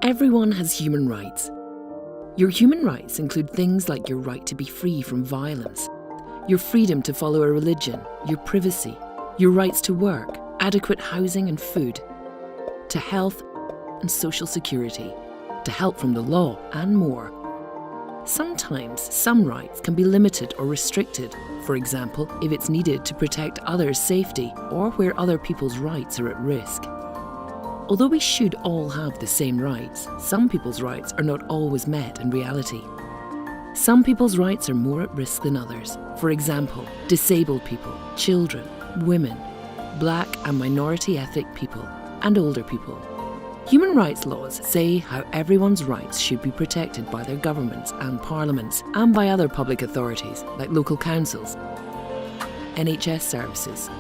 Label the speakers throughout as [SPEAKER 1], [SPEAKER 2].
[SPEAKER 1] Everyone has human rights. Your human rights include things like your right to be free from violence, your freedom to follow a religion, your privacy, your rights to work, adequate housing and food, to health and social security, to help from the law and more. Sometimes some rights can be limited or restricted, for example, if it's needed to protect others' safety or where other people's rights are at risk. Although we should all have the same rights, some people's rights are not always met in reality. Some people's rights are more at risk than others. For example, disabled people, children, women, black and minority ethnic people, and older people. Human rights laws say how everyone's rights should be protected by their governments and parliaments and by other public authorities like local councils, NHS services,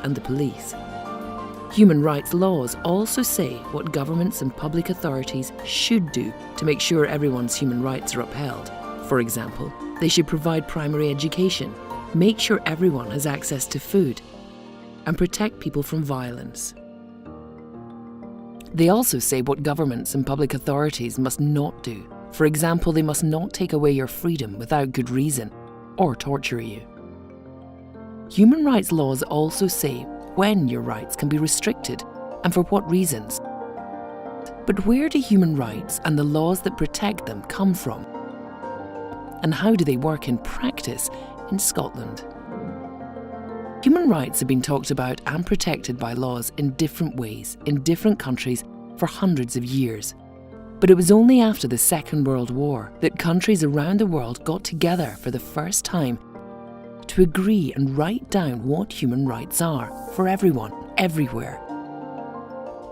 [SPEAKER 1] and the police. Human rights laws also say what governments and public authorities should do to make sure everyone's human rights are upheld. For example, they should provide primary education, make sure everyone has access to food, and protect people from violence. They also say what governments and public authorities must not do. For example, they must not take away your freedom without good reason or torture you. Human rights laws also say when your rights can be restricted and for what reasons. But where do human rights and the laws that protect them come from? And how do they work in practice in Scotland? Human rights have been talked about and protected by laws in different ways in different countries for hundreds of years. But it was only after the Second World War that countries around the world got together for the first time to agree and write down what human rights are for everyone, everywhere.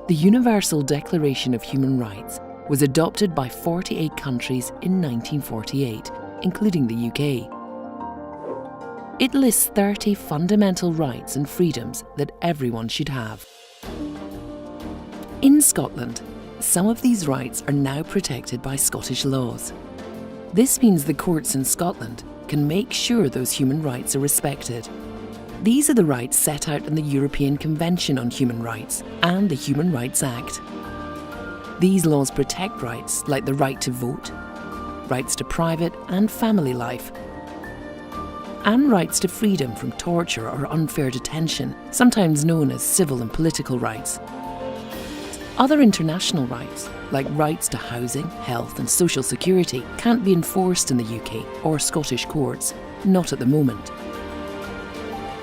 [SPEAKER 1] The Universal Declaration of Human Rights was adopted by 48 countries in 1948, including the UK. It lists 30 fundamental rights and freedoms that everyone should have. In Scotland, some of these rights are now protected by Scottish laws. This means the courts in Scotland can make sure those human rights are respected. These are the rights set out in the European Convention on Human Rights and the Human Rights Act. These laws protect rights like the right to vote, rights to private and family life, and rights to freedom from torture or unfair detention, sometimes known as civil and political rights. Other international rights, like rights to housing, health and social security, can't be enforced in the UK or Scottish courts, not at the moment.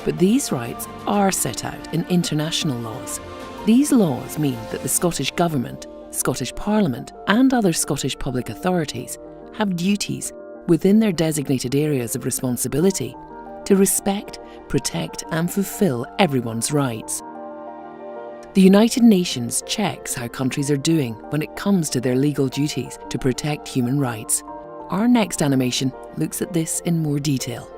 [SPEAKER 1] But these rights are set out in international laws. These laws mean that the Scottish Government, Scottish Parliament and other Scottish public authorities have duties within their designated areas of responsibility to respect, protect and fulfil everyone's rights. The United Nations checks how countries are doing when it comes to their legal duties to protect human rights. Our next animation looks at this in more detail.